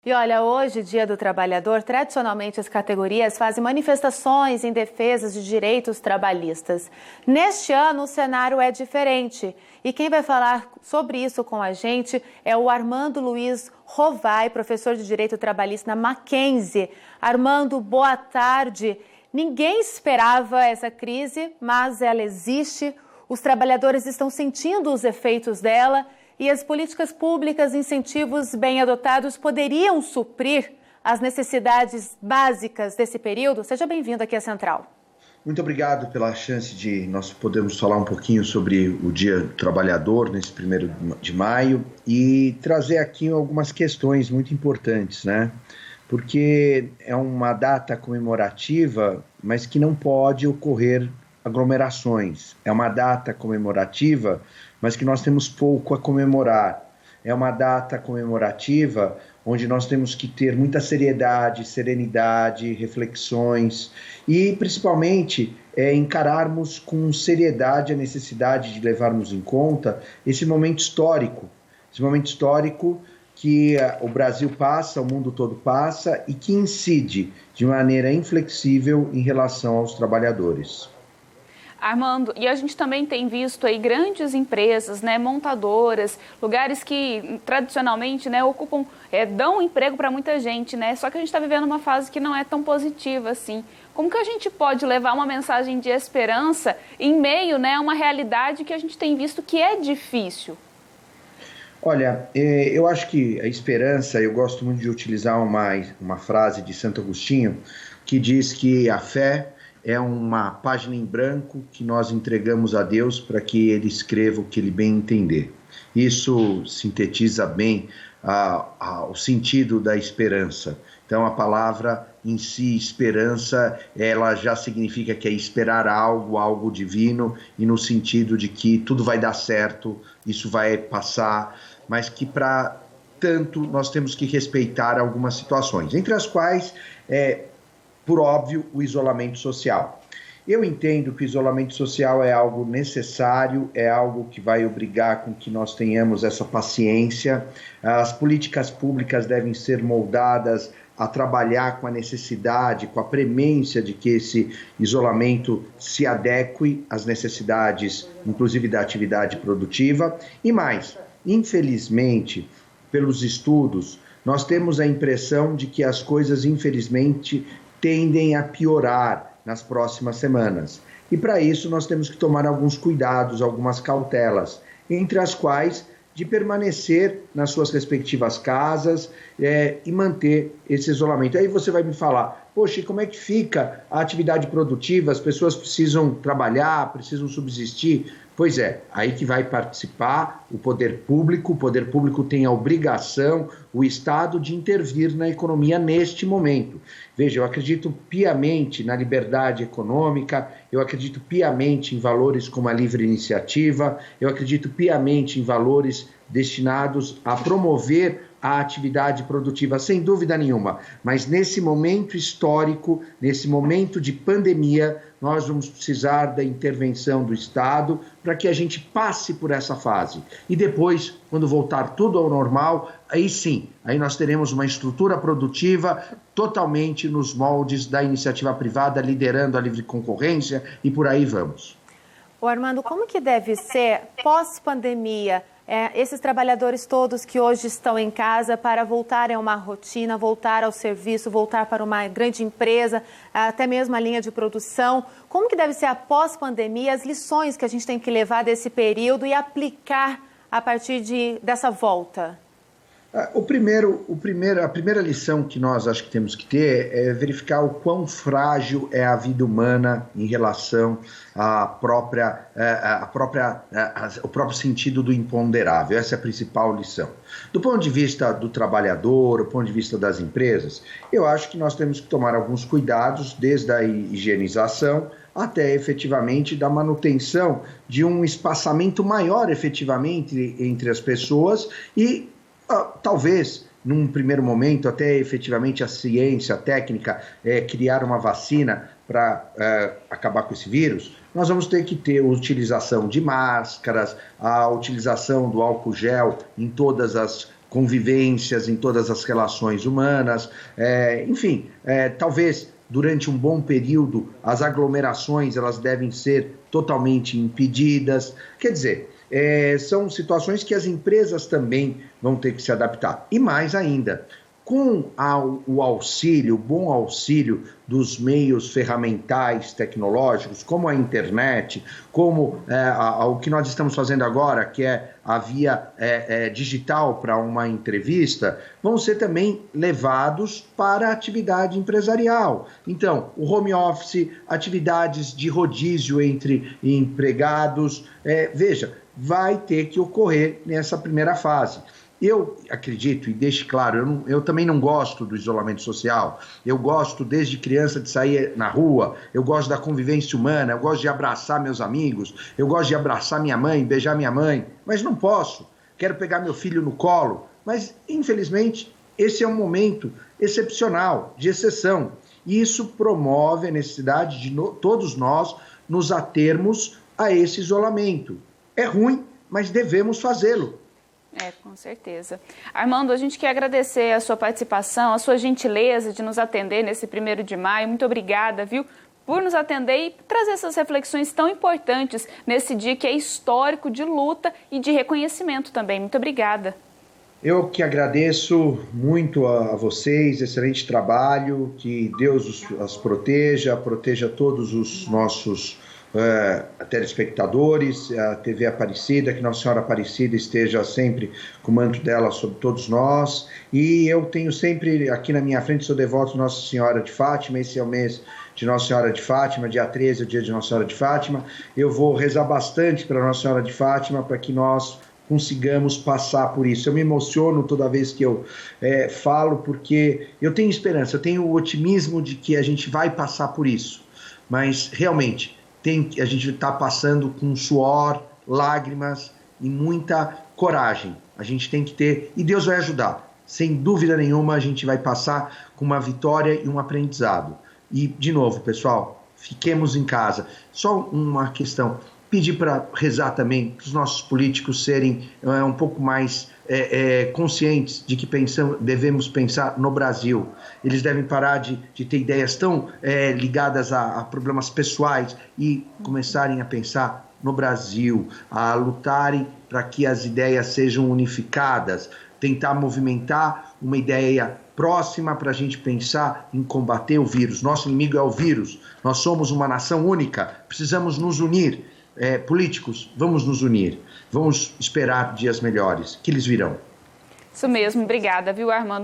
E olha, hoje, Dia do Trabalhador, tradicionalmente as categorias fazem manifestações em defesa de direitos trabalhistas. Neste ano, o cenário é diferente. E quem vai falar sobre isso com a gente é o Armando Luiz Rovai, professor de Direito Trabalhista na Mackenzie. Armando, boa tarde. Ninguém esperava essa crise, mas ela existe. Os trabalhadores estão sentindo os efeitos dela. E as políticas públicas, incentivos bem adotados poderiam suprir as necessidades básicas desse período? Seja bem-vindo aqui à Central. Muito obrigado pela chance de nós podermos falar um pouquinho sobre o Dia do Trabalhador, nesse 1º de maio, e trazer aqui algumas questões muito importantes, né? Porque é uma data comemorativa, mas que não pode ocorrer aglomerações. É uma data comemorativa, mas que nós temos pouco a comemorar. É uma data comemorativa onde nós temos que ter muita seriedade, serenidade, reflexões e, principalmente, encararmos com seriedade a necessidade de levarmos em conta esse momento histórico que o Brasil passa, o mundo todo passa e que incide de maneira inflexível em relação aos trabalhadores. Armando, e a gente também tem visto aí grandes empresas, né, montadoras, lugares que tradicionalmente, né, ocupam, dão emprego para muita gente, né? Só que a gente está vivendo uma fase que não é tão positiva assim. Como que a gente pode levar uma mensagem de esperança em meio, né, a uma realidade que a gente tem visto que é difícil? Olha, eu acho que a esperança, eu gosto muito de utilizar uma frase de Santo Agostinho que diz que a fé é uma página em branco que nós entregamos a Deus para que Ele escreva o que Ele bem entender. Isso sintetiza bem o sentido da esperança. Então, a palavra em si, esperança, ela já significa que é esperar algo divino, e no sentido de que tudo vai dar certo, isso vai passar, mas que para tanto nós temos que respeitar algumas situações, entre as quais por óbvio, o isolamento social. Eu entendo que o isolamento social é algo necessário, é algo que vai obrigar com que nós tenhamos essa paciência. As políticas públicas devem ser moldadas a trabalhar com a necessidade, com a premência de que esse isolamento se adeque às necessidades, inclusive da atividade produtiva. E mais, infelizmente, pelos estudos, nós temos a impressão de que as coisas, infelizmente, tendem a piorar nas próximas semanas. E para isso nós temos que tomar alguns cuidados, algumas cautelas, entre as quais de permanecer nas suas respectivas casas e manter esse isolamento. Aí você vai me falar, poxa, e como é que fica a atividade produtiva? As pessoas precisam trabalhar, precisam subsistir? Pois é, aí que vai participar o poder público tem a obrigação, o Estado, de intervir na economia neste momento. Veja, eu acredito piamente na liberdade econômica, eu acredito piamente em valores como a livre iniciativa, eu acredito piamente em valores destinados a promover a atividade produtiva, sem dúvida nenhuma. Mas nesse momento histórico, nesse momento de pandemia, nós vamos precisar da intervenção do Estado para que a gente passe por essa fase. E depois, quando voltar tudo ao normal, aí sim, aí nós teremos uma estrutura produtiva totalmente nos moldes da iniciativa privada, liderando a livre concorrência e por aí vamos. Ô Armando, como que deve ser pós-pandemia esses trabalhadores todos que hoje estão em casa para voltarem a uma rotina, voltar ao serviço, voltar para uma grande empresa, até mesmo a linha de produção? Como que deve ser a pós-pandemia, as lições que a gente tem que levar desse período e aplicar a partir dessa volta? A primeira lição que nós acho que temos que ter é verificar o quão frágil é a vida humana em relação ao próprio sentido do imponderável. Essa é a principal lição. Do ponto de vista do trabalhador, do ponto de vista das empresas, eu acho que nós temos que tomar alguns cuidados, desde a higienização até efetivamente da manutenção de um espaçamento maior efetivamente entre as pessoas e talvez, num primeiro momento, até efetivamente a ciência, a técnica, criar uma vacina para acabar com esse vírus, nós vamos ter que ter a utilização de máscaras, a utilização do álcool gel em todas as convivências em todas as relações humanas, enfim, talvez durante um bom período as aglomerações elas devem ser totalmente impedidas, quer dizer, são situações que as empresas também vão ter que se adaptar. E mais ainda, com o auxílio, o bom auxílio dos meios ferramentais tecnológicos, como a internet, como o que nós estamos fazendo agora, que é a via digital para uma entrevista, vão ser também levados para a atividade empresarial. Então, o home office, atividades de rodízio entre empregados, veja, vai ter que ocorrer nessa primeira fase. Eu acredito, e deixe claro, eu também não gosto do isolamento social, eu gosto desde criança de sair na rua, eu gosto da convivência humana, eu gosto de abraçar meus amigos, eu gosto de abraçar minha mãe, beijar minha mãe, mas não posso, quero pegar meu filho no colo, mas infelizmente esse é um momento excepcional, de exceção, e isso promove a necessidade de todos nós nos atermos a esse isolamento. É ruim, mas devemos fazê-lo. Com certeza. Armando, a gente quer agradecer a sua participação, a sua gentileza de nos atender nesse 1º de maio. Muito obrigada, viu, por nos atender e trazer essas reflexões tão importantes nesse dia que é histórico de luta e de reconhecimento também. Muito obrigada. Eu que agradeço muito a vocês, excelente trabalho, que Deus os proteja todos os nossos telespectadores, a TV Aparecida, que Nossa Senhora Aparecida esteja sempre com o manto dela sobre todos nós, e eu tenho sempre aqui na minha frente, sou devoto de Nossa Senhora de Fátima, esse é o mês de Nossa Senhora de Fátima, dia 13 é o dia de Nossa Senhora de Fátima, eu vou rezar bastante para Nossa Senhora de Fátima, para que nós consigamos passar por isso. Eu me emociono toda vez que eu falo, porque eu tenho esperança, eu tenho o otimismo de que a gente vai passar por isso, mas realmente a gente está passando com suor, lágrimas e muita coragem. A gente tem que ter, e Deus vai ajudar. Sem dúvida nenhuma, a gente vai passar com uma vitória e um aprendizado. E, de novo, pessoal, fiquemos em casa. Só uma questão, pedir para rezar também, para os nossos políticos serem um pouco mais conscientes de que devemos pensar no Brasil. Eles devem parar de ter ideias tão ligadas a problemas pessoais e começarem a pensar no Brasil, a lutarem para que as ideias sejam unificadas, tentar movimentar uma ideia próxima para a gente pensar em combater o vírus. Nosso inimigo é o vírus, nós somos uma nação única, precisamos nos unir. Políticos, vamos nos unir, vamos esperar dias melhores, que eles virão. Isso mesmo, obrigada, viu, Armando?